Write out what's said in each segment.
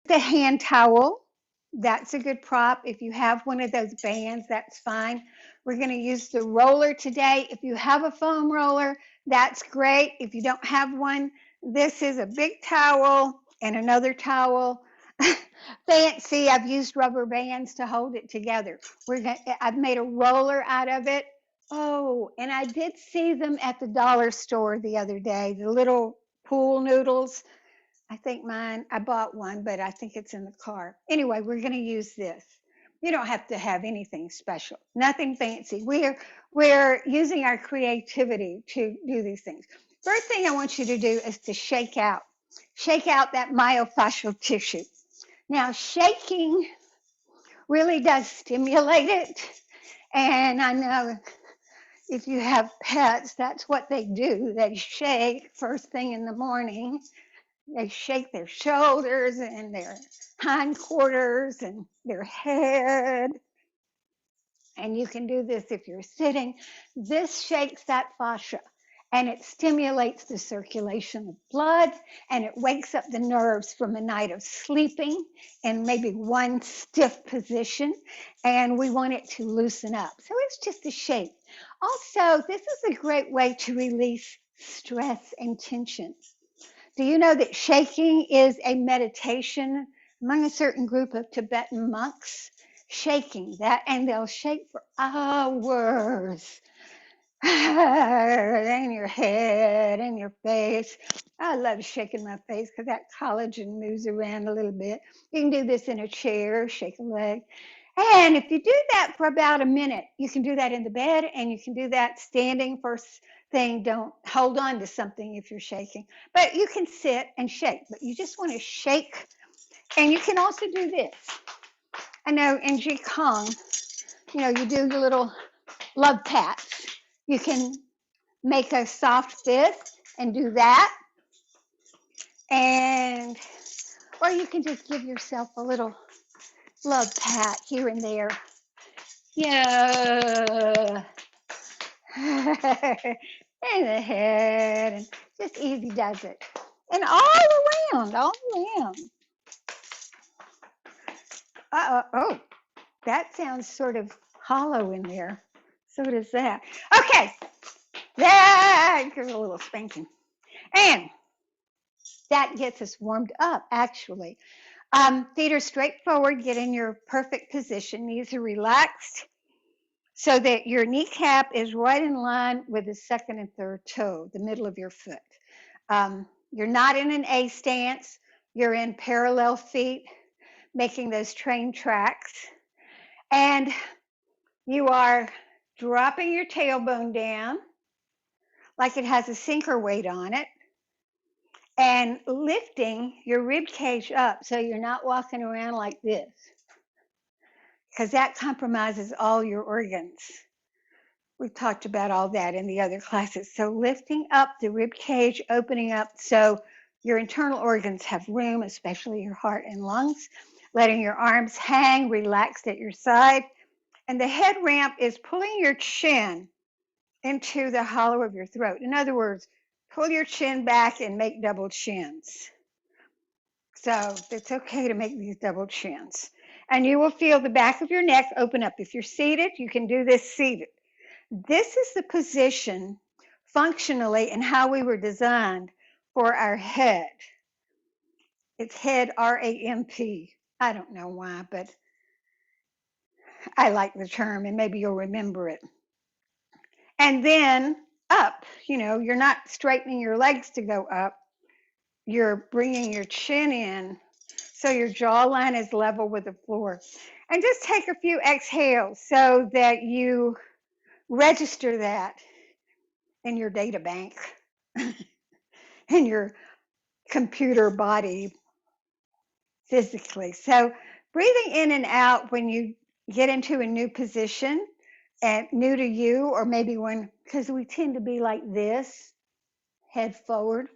The hand towel, that's a good prop. If you have one of those bands, that's fine. We're going to use the roller today. If you have a foam roller, that's great. If you don't have one, this is a big towel and another towel. Fancy. I've used rubber bands to hold it together. I've made a roller out of it. Oh, and I did see them at the dollar store the other day, the little pool noodles. I think I bought one, but I think it's in the car. Anyway, we're going to use this. You don't have to have anything special, nothing fancy. We're using our creativity to do these things. First thing I want you to do is to shake out that myofascial tissue. Now, shaking really does stimulate it. And I know if you have pets, that's what they do. They shake first thing in the morning. They shake their shoulders and their hindquarters and their head. And you can do this if you're sitting. This shakes that fascia and it stimulates the circulation of blood and it wakes up the nerves from a night of sleeping in maybe one stiff position. And we want it to loosen up. So it's just a shake. Also, this is a great way to release stress and tension. Do you know that shaking is a meditation among a certain group of Tibetan monks? Shaking that, and they'll shake for hours in your head, in your face. I love shaking my face because that collagen moves around a little bit. You can do this in a chair, shake a leg. And if you do that for about a minute, you can do that in the bed and you can do that standing. First thing, don't hold on to something if you're shaking, but you can sit and shake, but you just want to shake. And you can also do this. I know in Qigong, you do your little love pats. You can make a soft fist and do that. And, or you can just give yourself a little love pat here and there. Yeah. In the head, and just easy does it. And all around, all around. Oh, that sounds sort of hollow in there. So does that. Okay, that gives a little spanking. And that gets us warmed up, actually. Feet are straight forward, get in your perfect position. Knees are relaxed so that your kneecap is right in line with the second and third toe, the middle of your foot. You're not in an A stance. You're in parallel feet, making those train tracks. And you are dropping your tailbone down like it has a sinker weight on it and lifting your rib cage up so you're not walking around like this because that compromises all your organs. We've talked about all that in the other classes. So lifting up the rib cage, opening up so your internal organs have room, especially your heart and lungs, letting your arms hang relaxed at your side. And the head ramp is pulling your chin into the hollow of your throat. In other words, pull your chin back and make double chins. So it's okay to make these double chins. And you will feel the back of your neck open up. If you're seated, you can do this seated. This is the position functionally and how we were designed for our head. It's head, R-A-M-P. I don't know why, but I like the term and maybe you'll remember it. And then up, you're not straightening your legs to go up. You're bringing your chin in so your jawline is level with the floor. And just take a few exhales so that you register that in your data bank, in your computer body physically. So breathing in and out when you get into a new position and new to you, or maybe because we tend to be like this, head forward.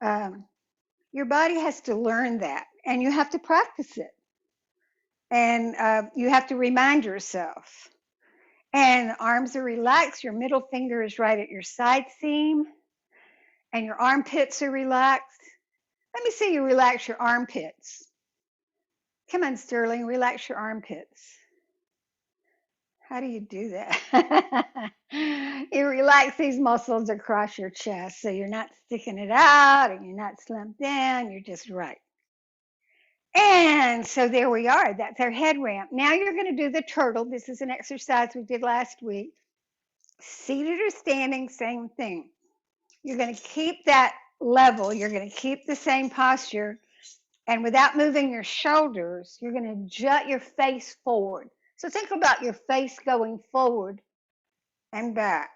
Your body has to learn that and you have to practice it. And you have to remind yourself. And arms are relaxed. Your middle finger is right at your side seam. And your armpits are relaxed. Let me see you relax your armpits. Come on, Sterling, relax your armpits. How do you do that? You relax these muscles across your chest so you're not sticking it out and you're not slumped down, you're just right. And so there we are. That's our head ramp. Now you're going to do the turtle. This is an exercise we did last week. Seated or standing, same thing. You're going to keep that level. You're going to keep the same posture. And without moving your shoulders, you're going to jut your face forward. So think about your face going forward and back.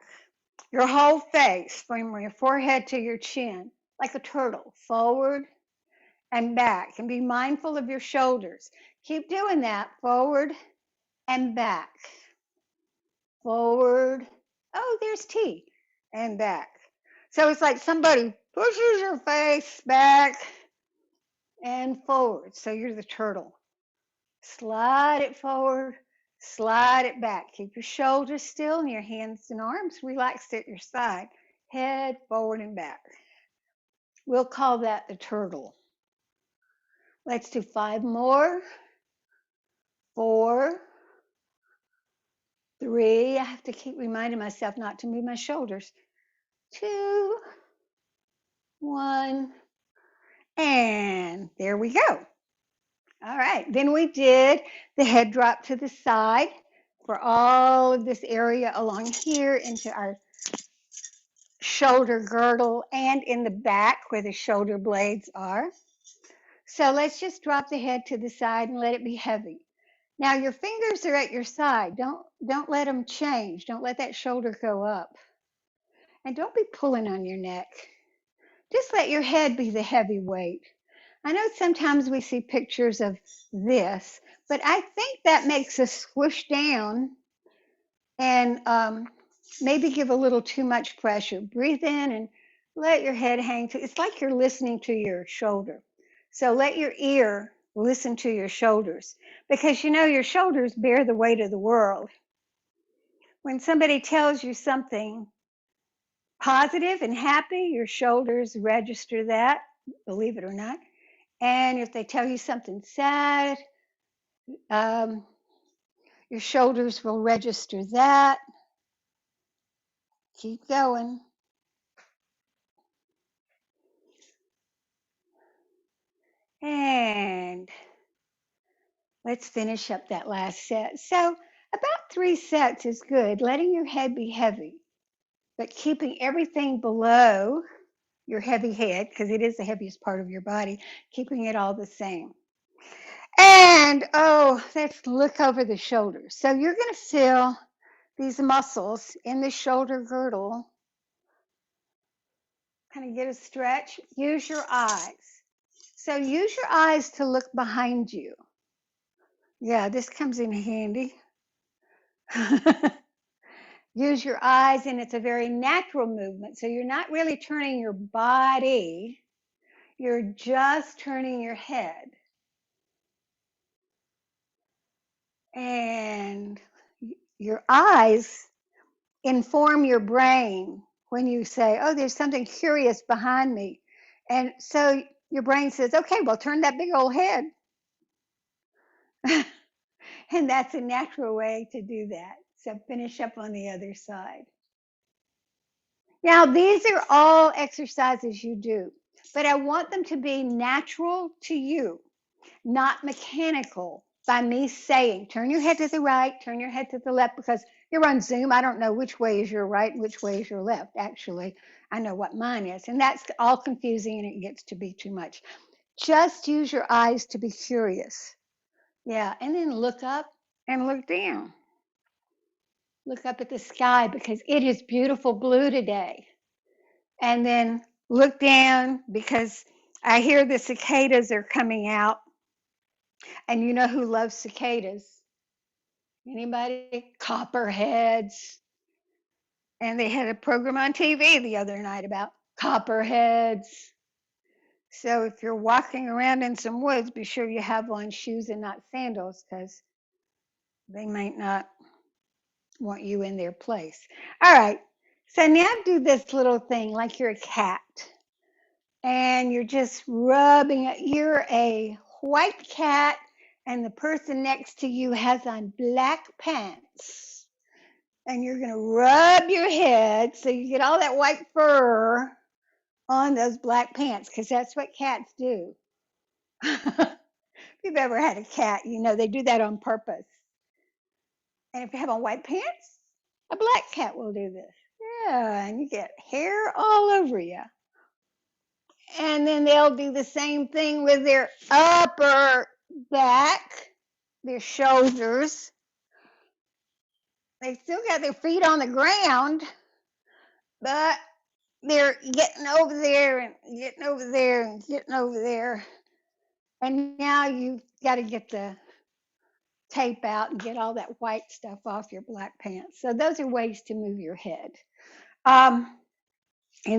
Your whole face from your forehead to your chin, like a turtle, forward and back. And be mindful of your shoulders. Keep doing that, forward and back. Forward. Oh, there's T. And back. So it's like somebody pushes your face back and forward. So you're the turtle. Slide it forward, slide it back. Keep your shoulders still and your hands and arms relaxed at your side. Head forward and back. We'll call that the turtle. Let's do 5 more. 4, 3. I have to keep reminding myself not to move my shoulders. 2, 1, and there we go. All right, then we did the head drop to the side for all of this area along here into our shoulder girdle and in the back where the shoulder blades are. So let's just drop the head to the side and let it be heavy. Now your fingers are at your side. Don't let them change. Don't let that shoulder go up. And don't be pulling on your neck. Just let your head be the heavy weight. I know sometimes we see pictures of this, but I think that makes us squish down and maybe give a little too much pressure. Breathe in and let your head hang to. It's like you're listening to your shoulder. So let your ear listen to your shoulders because you know your shoulders bear the weight of the world. When somebody tells you something positive and happy, your shoulders register that, believe it or not. And if they tell you something sad, your shoulders will register that. Keep going. And let's finish up that last set. So about 3 sets is good, letting your head be heavy, but keeping everything below your heavy head, because it is the heaviest part of your body, keeping it all the same. And let's look over the shoulders. So you're going to feel these muscles in the shoulder girdle. Kind of get a stretch. Use your eyes. So use your eyes to look behind you. Yeah, this comes in handy. Use your eyes, and it's a very natural movement. So you're not really turning your body, you're just turning your head. And your eyes inform your brain when you say, oh, there's something curious behind me. And so your brain says, okay, well, turn that big old head. And that's a natural way to do that. So finish up on the other side. Now, these are all exercises you do, but I want them to be natural to you, not mechanical by me saying, turn your head to the right, turn your head to the left, because you're on Zoom. I don't know which way is your right and which way is your left. Actually, I know what mine is, and that's all confusing and it gets to be too much. Just use your eyes to be curious. Yeah, and then look up and look down. Look up at the sky because it is beautiful blue today. And then look down because I hear the cicadas are coming out. And you know who loves cicadas? Anybody? Copperheads. And they had a program on TV the other night about copperheads. So if you're walking around in some woods, be sure you have on shoes and not sandals because they might not want you in their place. All right. So now do this little thing like you're a cat. And you're just rubbing it. You're a white cat and the person next to you has on black pants, and you're going to rub your head so you get all that white fur on those black pants, because that's what cats do. If you've ever had a cat, you know they do that on purpose. And if you have on white pants, a black cat will do this. Yeah, and you get hair all over you. And then they'll do the same thing with their upper back, their shoulders. They still got their feet on the ground, but they're getting over there and getting over there and getting over there. And now you've got to get the tape out and get all that white stuff off your black pants. So those are ways to move your head. And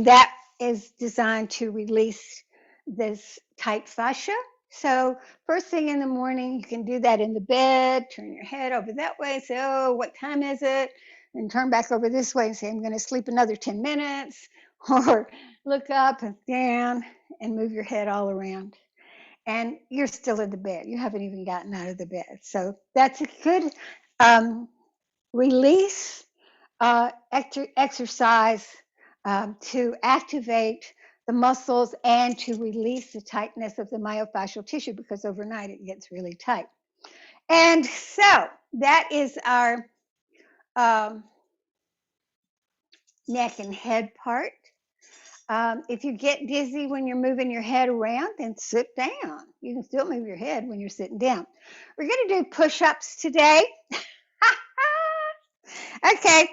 that is designed to release this tight fascia. So first thing in the morning, you can do that in the bed, turn your head over that way, say, oh, what time is it? And turn back over this way and say, I'm going to sleep another 10 minutes. Or look up and down and move your head all around. And you're still in the bed. You haven't even gotten out of the bed. So that's a good release exercise to activate the muscles and to release the tightness of the myofascial tissue, because overnight it gets really tight. And so that is our neck and head part. If you get dizzy when you're moving your head around, then sit down. You can still move your head when you're sitting down. We're going to do push-ups today. Okay,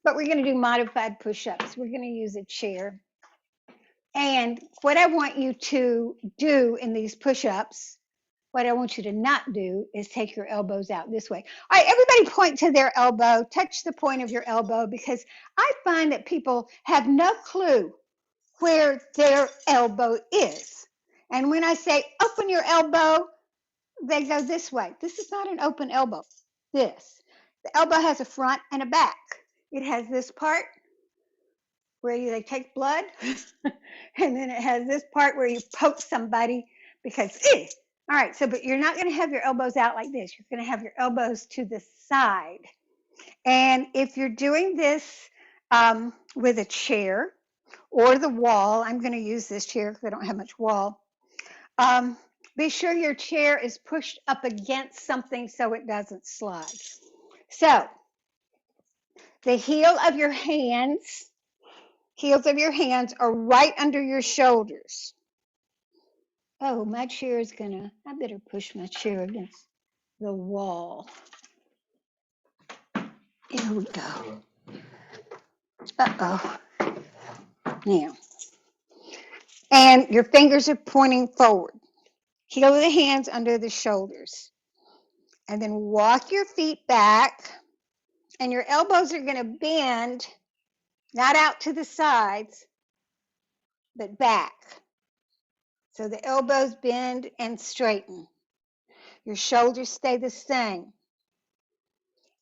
but we're going to do modified push-ups. We're going to use a chair. And what I want you to do in these push-ups, what I want you to not do is take your elbows out this way. All right, everybody point to their elbow, touch the point of your elbow, because I find that people have no clue where their elbow is. And when I say open your elbow, they go this way. This is not an open elbow. This. The elbow has a front and a back. It has this part where they take blood, and then it has this part where you poke somebody because, all right, so, but you're not going to have your elbows out like this. You're going to have your elbows to the side. And if you're doing this with a chair or the wall, I'm going to use this chair because I don't have much wall. Be sure your chair is pushed up against something so it doesn't slide. So the heels of your hands are right under your shoulders. Oh, my chair is I better push my chair against the wall. Here we go. Uh-oh. Now. And your fingers are pointing forward. Heel of the hands under the shoulders. And then walk your feet back. And your elbows are going to bend, not out to the sides, but back. So the elbows bend and straighten. Your shoulders stay the same.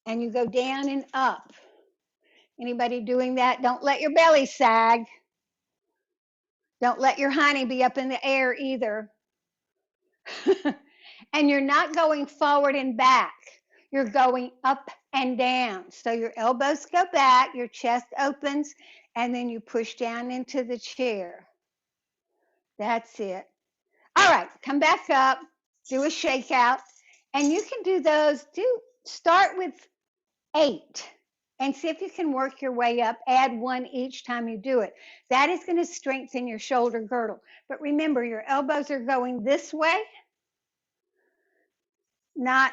And you go down and up. Anybody doing that? Don't let your belly sag. Don't let your honey be up in the air either. And you're not going forward and back. You're going up and down. So your elbows go back, your chest opens, and then you push down into the chair. That's it. All right, come back up, do a shakeout, and you can do those. Start with 8 and see if you can work your way up. Add 1 each time you do it. That is going to strengthen your shoulder girdle. But remember, your elbows are going this way, not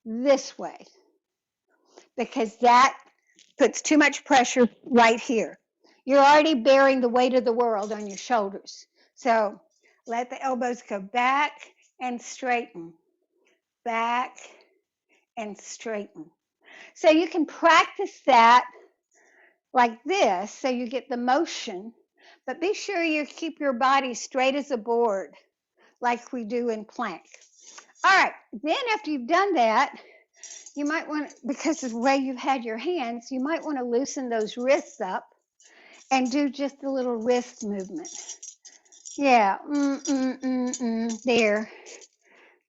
this way, because that puts too much pressure right here. You're already bearing the weight of the world on your shoulders. So let the elbows go back and straighten, back and straighten. So you can practice that like this so you get the motion, but be sure you keep your body straight as a board like we do in plank. All right, then after you've done that, you might want, because of the way you've had your hands, you might want to loosen those wrists up and do just a little wrist movement. Yeah, there.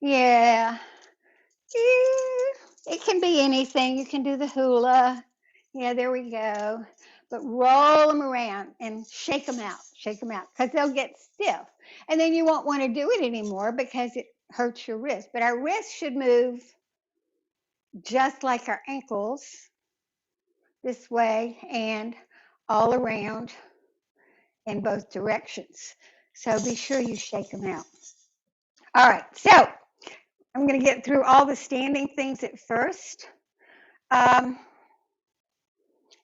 Yeah, It can be anything. You can do the hula. Yeah, there we go. But roll them around and shake them out, because they'll get stiff. And then you won't want to do it anymore because it hurts your wrist. But our wrists should move just like our ankles, this way and all around in both directions. So be sure you shake them out. All right, so I'm going to get through all the standing things at first.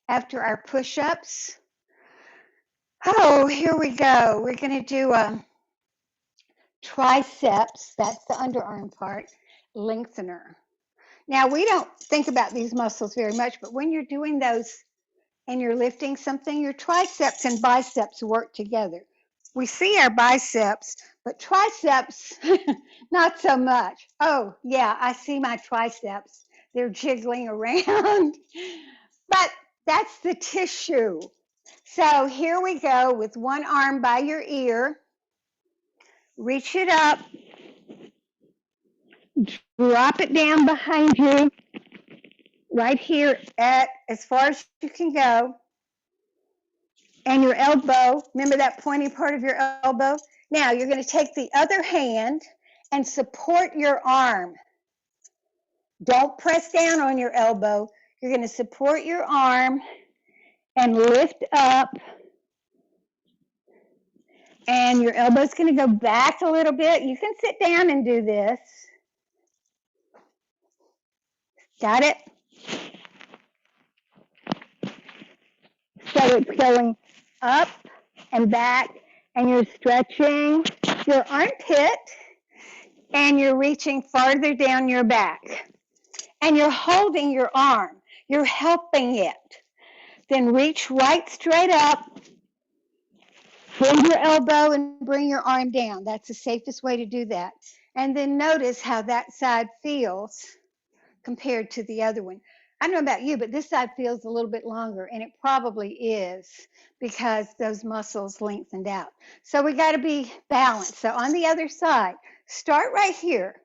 After our push-ups. Oh, here we go. We're going to do triceps. That's the underarm part, lengthener. Now, we don't think about these muscles very much, but when you're doing those and you're lifting something, your triceps and biceps work together. We see our biceps, but triceps, not so much. Oh, yeah, I see my triceps. They're jiggling around. But that's the tissue. So here we go with one arm by your ear. Reach it up. Drop it down behind you. Right here at as far as you can go. And your elbow, remember that pointy part of your elbow? Now you're going to take the other hand and support your arm. Don't press down on your elbow. You're going to support your arm and lift up. And your elbow's going to go back a little bit. You can sit down and do this. Got it? So it's going up and back, and you're stretching your armpit, and you're reaching farther down your back. And you're holding your arm. You're helping it. Then reach right straight up. Bring your elbow and bring your arm down. That's the safest way to do that. And then notice how that side feels compared to the other one. I don't know about you, but this side feels a little bit longer, and it probably is because those muscles lengthened out. So we got to be balanced. So on the other side, start right here.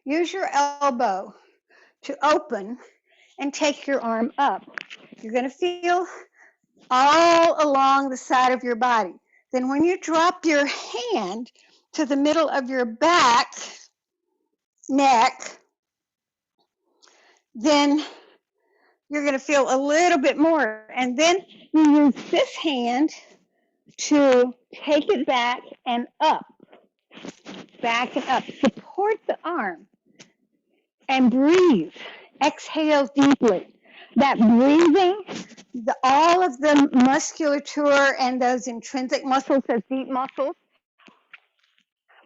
Use your elbow to open and take your arm up. You're going to feel all along the side of your body. Then when you drop your hand to the middle of your back, neck, then you're going to feel a little bit more. And then you use this hand to take it back and up. Back and up. Support the arm and breathe. Exhale deeply. That breathing, all of the musculature and those intrinsic muscles, those deep muscles,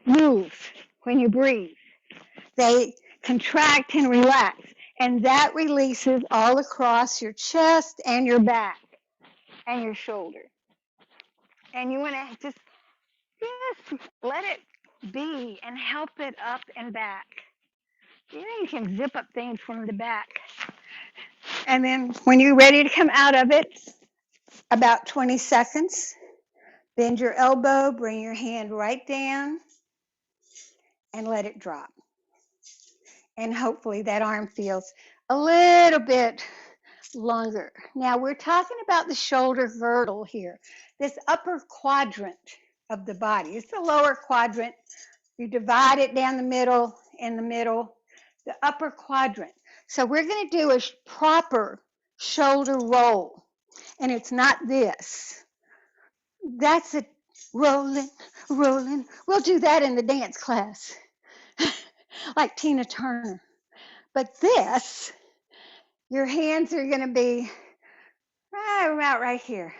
move when you breathe. They contract and relax. And that releases all across your chest and your back and your shoulder. And you want to just let it be and help it up and back. You know, you can zip up things from the back. And then when you're ready to come out of it, about 20 seconds, bend your elbow, bring your hand right down, and let it drop. And hopefully that arm feels a little bit longer. Now we're talking about the shoulder girdle here, this upper quadrant of the body. It's the lower quadrant. You divide it down the middle, in the middle, the upper quadrant. So we're going to do a proper shoulder roll, and it's not this. That's a rolling, rolling. We'll do that in the dance class, like Tina Turner. But this, your hands are going to be about right here.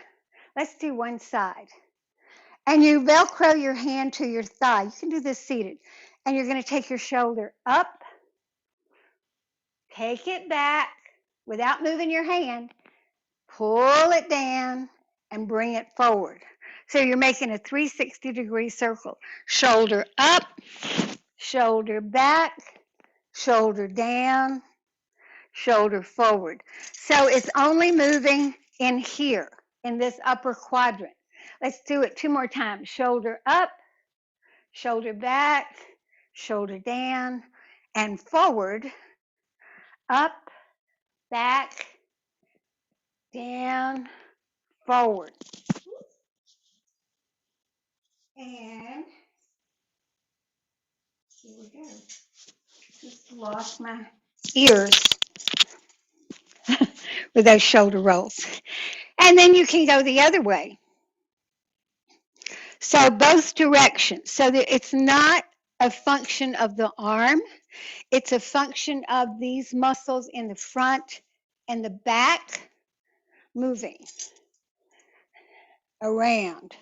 Let's do one side. And you Velcro your hand to your thigh. You can do this seated. And you're going to take your shoulder up, take it back without moving your hand, pull it down, and bring it forward. So you're making a 360-degree circle. Shoulder up, shoulder back, shoulder down, shoulder forward. So it's only moving in here, in this upper quadrant. Let's do it 2 more times. Shoulder up, shoulder back, shoulder down, and forward, up, back, down, forward. And here we go. Just lost my ears with those shoulder rolls. And then you can go the other way. So both directions. So that it's not a function of the arm. It's a function of these muscles in the front and the back moving around.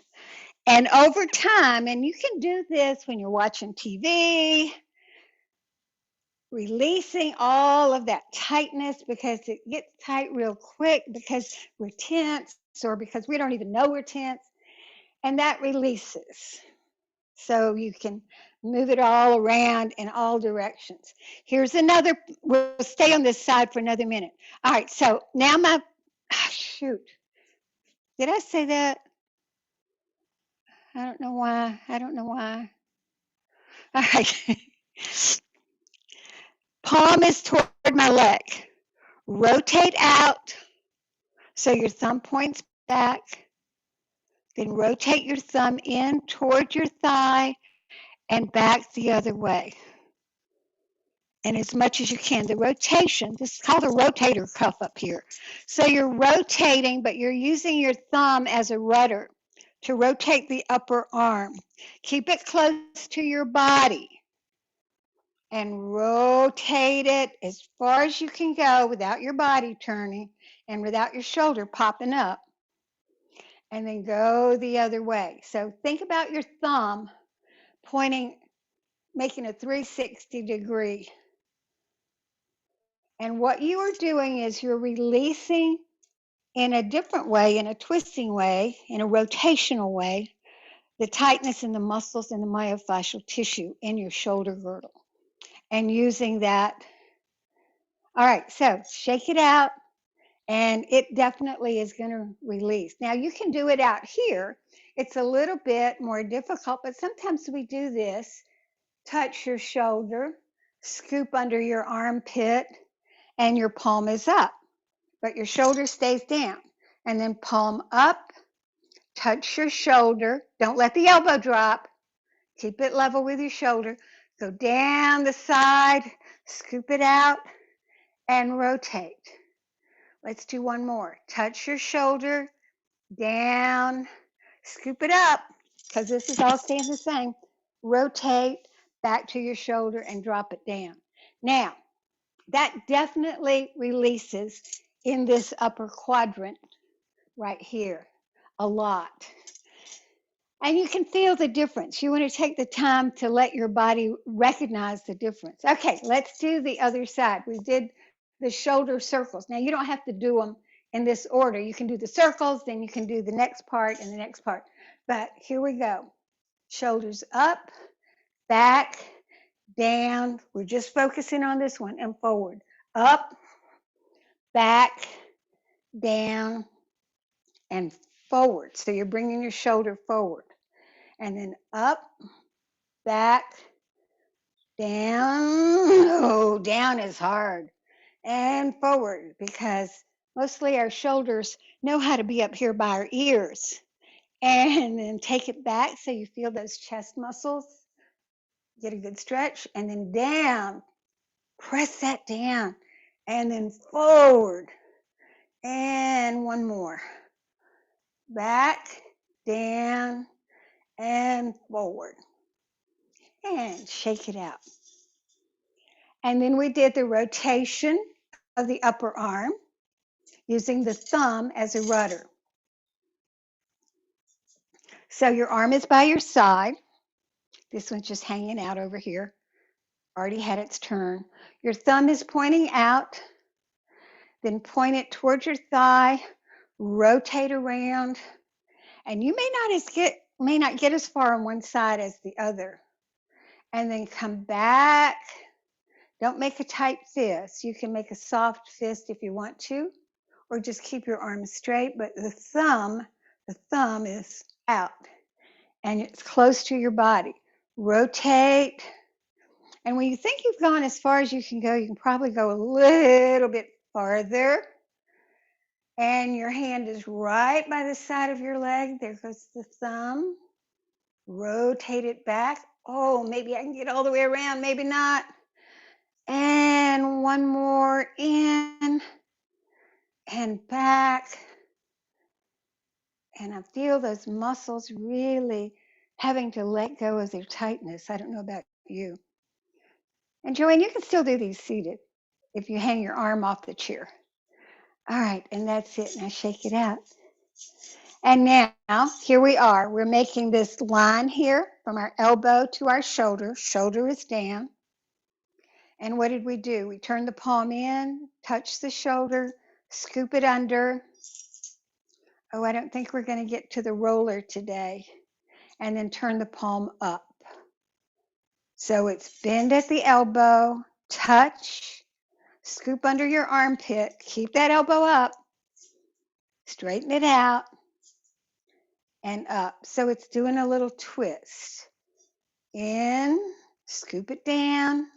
And over time, and you can do this when you're watching TV, releasing all of that tightness because it gets tight real quick because we're tense or because we don't even know we're tense, and that releases. So you can move it all around in all directions. Here's another, we'll stay on this side for another minute. All right, so now shoot, did I say that? I don't know why. I don't know why. All right. Palm is toward my leg. Rotate out so your thumb points back. Then rotate your thumb in toward your thigh and back the other way. And as much as you can. The rotation, this is called a rotator cuff up here. So you're rotating, but you're using your thumb as a rudder to rotate the upper arm. Keep it close to your body and rotate it as far as you can go without your body turning and without your shoulder popping up. And then go the other way. So think about your thumb pointing, making a 360 degree. And what you are doing is you're releasing in a different way, in a twisting way, in a rotational way, the tightness in the muscles and the myofascial tissue in your shoulder girdle. And using that. All right, so shake it out. And it definitely is going to release. Now you can do it out here. It's a little bit more difficult, but sometimes we do this. Touch your shoulder, scoop under your armpit, and your palm is up, but your shoulder stays down. And then palm up, touch your shoulder. Don't let the elbow drop. Keep it level with your shoulder. Go down the side, scoop it out, and rotate. Let's do one more. Touch your shoulder, down, scoop it up, because this is all staying the same. Rotate back to your shoulder and drop it down. Now, that definitely releases in this upper quadrant right here a lot. And you can feel the difference. You want to take the time to let your body recognize the difference. Okay, let's do the other side. We did the shoulder circles. Now, you don't have to do them in this order. You can do the circles, then you can do the next part and the next part. But here we go. Shoulders up, back, down. We're just focusing on this one and forward. Up, back, down, and forward. So you're bringing your shoulder forward. And then up, back, down. Oh, down is hard. And forward, because mostly our shoulders know how to be up here by our ears. And then take it back so you feel those chest muscles. Get a good stretch. And then down. Press that down. And then forward. And one more. Back, down, and forward. And shake it out. And then we did the rotation of the upper arm using the thumb as a rudder. So your arm is by your side. This one's just hanging out over here. Already had its turn. Your thumb is pointing out. Then point it towards your thigh. Rotate around. And you may not get as far on one side as the other. And then come back. Don't make a tight fist. You can make a soft fist if you want to, or just keep your arms straight, but the thumb is out and it's close to your body. Rotate And when you think you've gone as far as you can probably go a little bit farther. And your hand is right by the side of your leg. There goes the thumb. Rotate it back. Oh, maybe I can get all the way around, maybe not. And one more in and back. And I feel those muscles really having to let go of their tightness. I don't know about you. And Joanne, you can still do these seated if you hang your arm off the chair. All right, and that's it. Now shake it out. And now, here we are. We're making this line here from our elbow to our shoulder. Shoulder is down. And what did we do? We turned the palm in, touch the shoulder, scoop it under. Oh, I don't think we're going to get to the roller today. And then turn the palm up. So it's bend at the elbow, touch, scoop under your armpit, keep that elbow up, straighten it out, and up. So it's doing a little twist. In, scoop it down,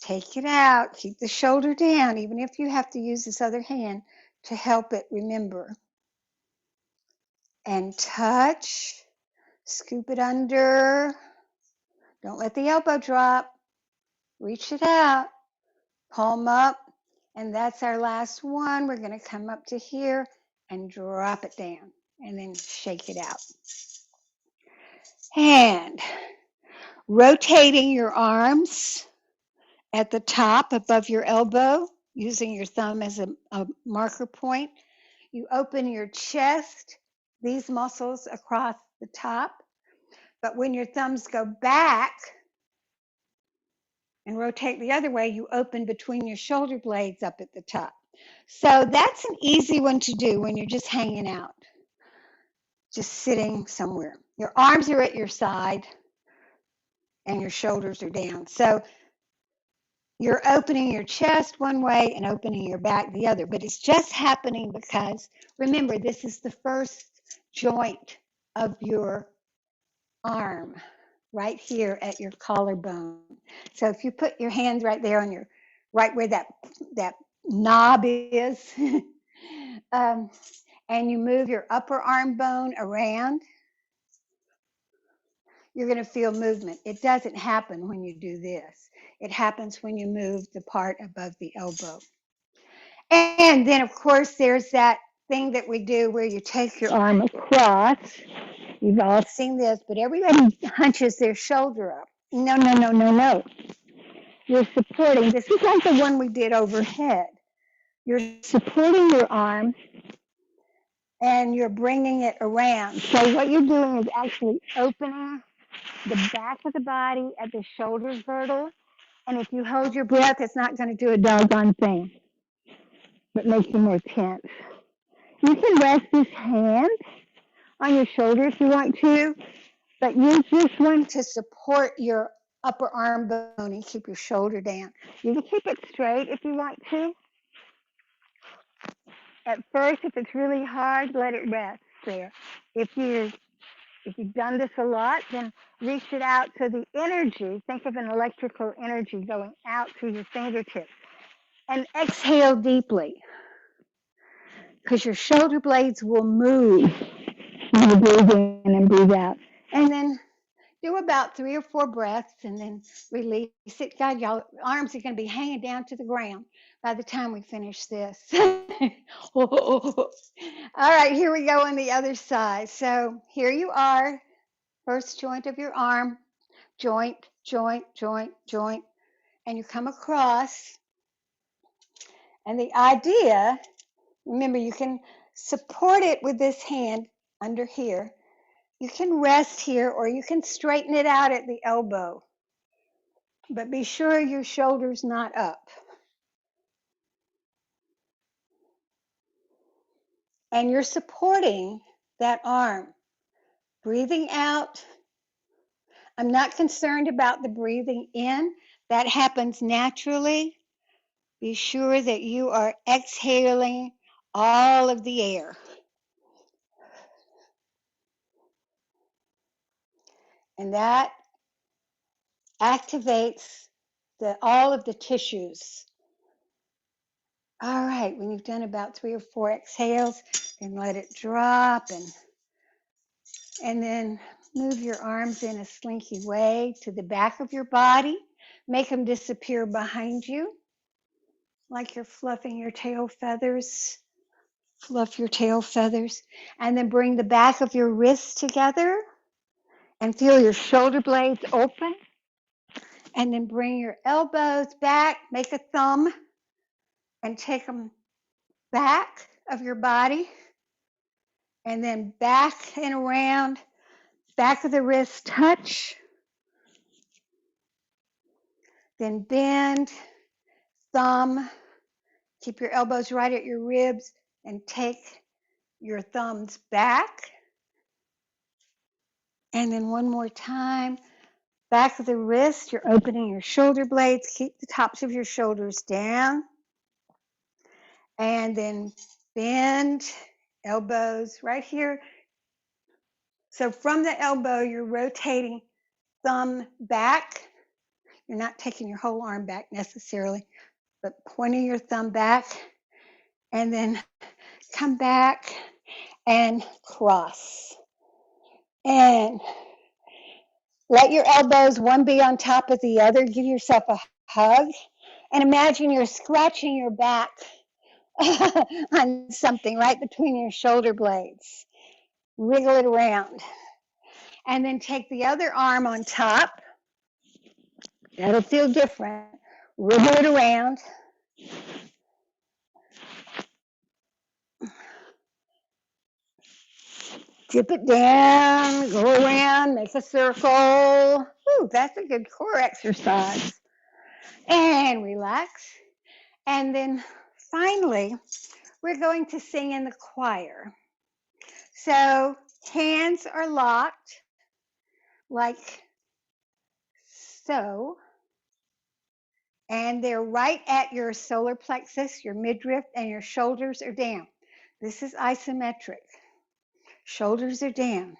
take it out, keep the shoulder down, even if you have to use this other hand to help it, remember. And touch, scoop it under, don't let the elbow drop, reach it out, palm up, and that's our last one. We're going to come up to here and drop it down and then shake it out. And rotating your arms at the top above your elbow, using your thumb as a marker point. You open your chest, these muscles across the top. But when your thumbs go back and rotate the other way, you open between your shoulder blades up at the top. So that's an easy one to do when you're just hanging out, just sitting somewhere. Your arms are at your side and your shoulders are down. So you're opening your chest one way and opening your back the other, but it's just happening because, remember, this is the first joint of your arm, right here at your collarbone. So if you put your hands right there on your, right where that knob is, and you move your upper arm bone around, you're going to feel movement. It doesn't happen when you do this. It happens when you move the part above the elbow. And then, of course, there's that thing that we do where you take your arm across. You've all seen this, but everybody hunches their shoulder up. No, no, no, no, no. You're supporting. This is like the one we did overhead. You're supporting your arm and you're bringing it around. So what you're doing is actually opening the back of the body at the shoulder girdle. And if you hold your breath, it's not going to do a doggone thing, but makes you more tense. You can rest this hand on your shoulder if you want to, but use this one to support your upper arm bone and keep your shoulder down. You can keep it straight if you want to. At first, if it's really hard, let it rest there. If you've done this a lot, then reach it out to the energy. Think of an electrical energy going out through your fingertips. And exhale deeply, because your shoulder blades will move when you breathe in and breathe out. And then do about 3 or 4 breaths and then release it. God, y'all arms are going to be hanging down to the ground by the time we finish this. All right, here we go on the other side. So here you are, first joint of your arm, joint, joint, joint, joint, and you come across. And the idea, remember, you can support it with this hand under here. You can rest here or you can straighten it out at the elbow. But be sure your shoulder's not up. And you're supporting that arm. Breathing out. I'm not concerned about the breathing in. That happens naturally. Be sure that you are exhaling all of the air. And that activates all of the tissues. All right, when you've done about 3 or 4 exhales, then let it drop and then move your arms in a slinky way to the back of your body. Make them disappear behind you, like you're fluffing your tail feathers. Fluff your tail feathers. And then bring the back of your wrists together and feel your shoulder blades open. And then bring your elbows back. Make a thumb and take them back of your body. And then back and around. Back of the wrist touch. Then bend, thumb. Keep your elbows right at your ribs and take your thumbs back. And then one more time, back of the wrist, you're opening your shoulder blades. Keep the tops of your shoulders down. And then bend, elbows right here. So from the elbow, you're rotating thumb back. You're not taking your whole arm back necessarily, but pointing your thumb back. And then come back and cross. And let your elbows one be on top of the other. Give yourself a hug. And imagine you're scratching your back on something right between your shoulder blades. Wiggle it around. And then take the other arm on top. That'll feel different. Wiggle it around. Dip it down, go around, make a circle. Ooh, that's a good core exercise. And relax. And then finally, we're going to sing in the choir. So hands are locked like so, and they're right at your solar plexus, your midriff, and your shoulders are down. This is isometric. Shoulders are down.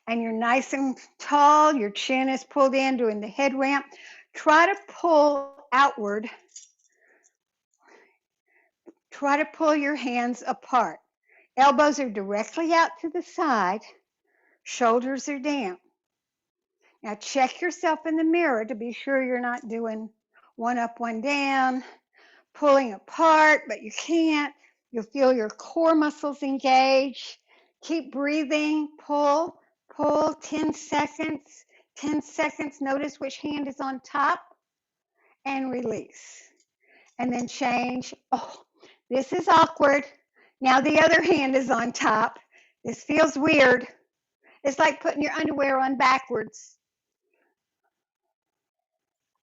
And you're nice and tall, your chin is pulled in, doing the head ramp. Try to pull outward. Try to pull your hands apart. Elbows are directly out to the side. Shoulders are down. Now check yourself in the mirror to be sure you're not doing one up, one down, pulling apart, but you can't. You'll feel your core muscles engage. Keep breathing. Pull, pull, 10 seconds. 10 seconds. Notice which hand is on top and release. And then change. Oh, this is awkward. Now the other hand is on top. This feels weird. It's like putting your underwear on backwards.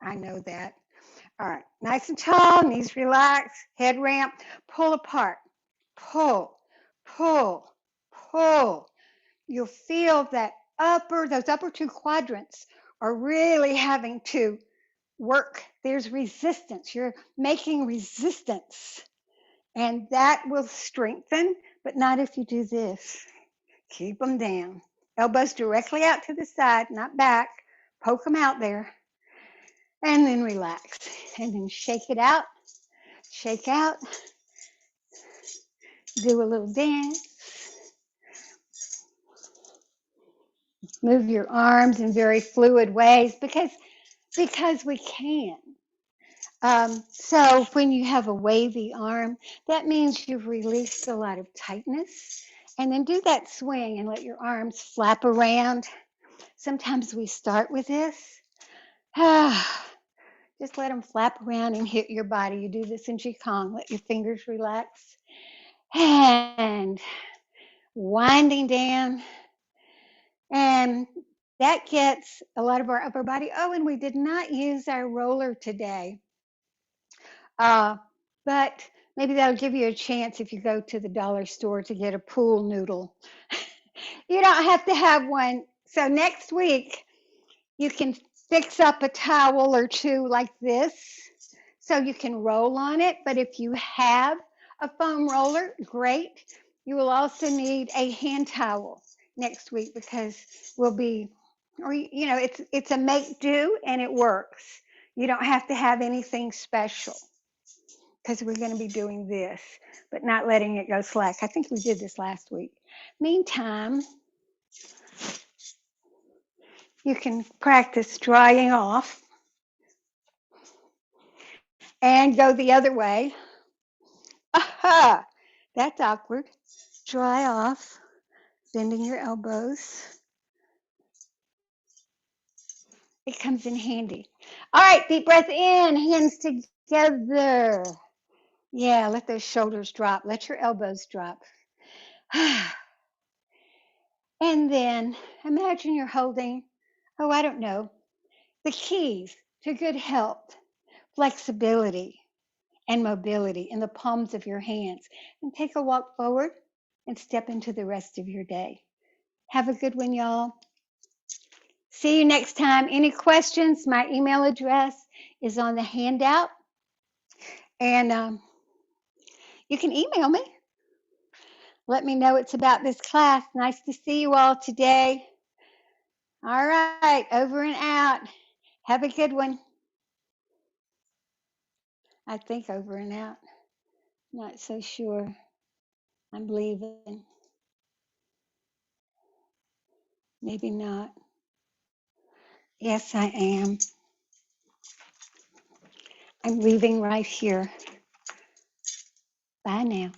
I know that. All right, nice and tall, knees relaxed, head ramp, pull apart, pull, pull, pull. You'll feel that those upper 2 quadrants are really having to work. There's resistance. You're making resistance. And that will strengthen, but not if you do this. Keep them down. Elbows directly out to the side, not back. Poke them out there. And then relax. And then shake it out. Shake out. Do a little dance. Move your arms in very fluid ways because we can. So when you have a wavy arm, that means you've released a lot of tightness. And then do that swing and let your arms flap around. Sometimes we start with this. Just let them flap around and hit your body. You do this in Qigong. Let your fingers relax. And winding down. And that gets a lot of our upper body. Oh, and we did not use our roller today. But maybe that'll give you a chance if you go to the dollar store to get a pool noodle. You don't have to have one. So next week, you can fix up a towel or two like this so you can roll on it. But if you have a foam roller, great. You will also need a hand towel next week because we'll be or it's a make do and it works. You don't have to have anything special because we're going to be doing this, but not letting it go slack. I think we did this last week. Meantime, you can practice drying off and go the other way. Aha! That's awkward. Dry off, bending your elbows. It comes in handy. All right, deep breath in, hands together. Yeah, let those shoulders drop. Let your elbows drop. And then imagine you're holding, oh, I don't know, the keys to good health, flexibility, and mobility in the palms of your hands. And take a walk forward and step into the rest of your day. Have a good one, y'all. See you next time. Any questions? My email address is on the handout. And you can email me. Let me know it's about this class. Nice to see you all today. All right, over and out. Have a good one. I think over and out. Not so sure. I'm leaving. Maybe not. Yes, I am. I'm leaving right here. Bye now.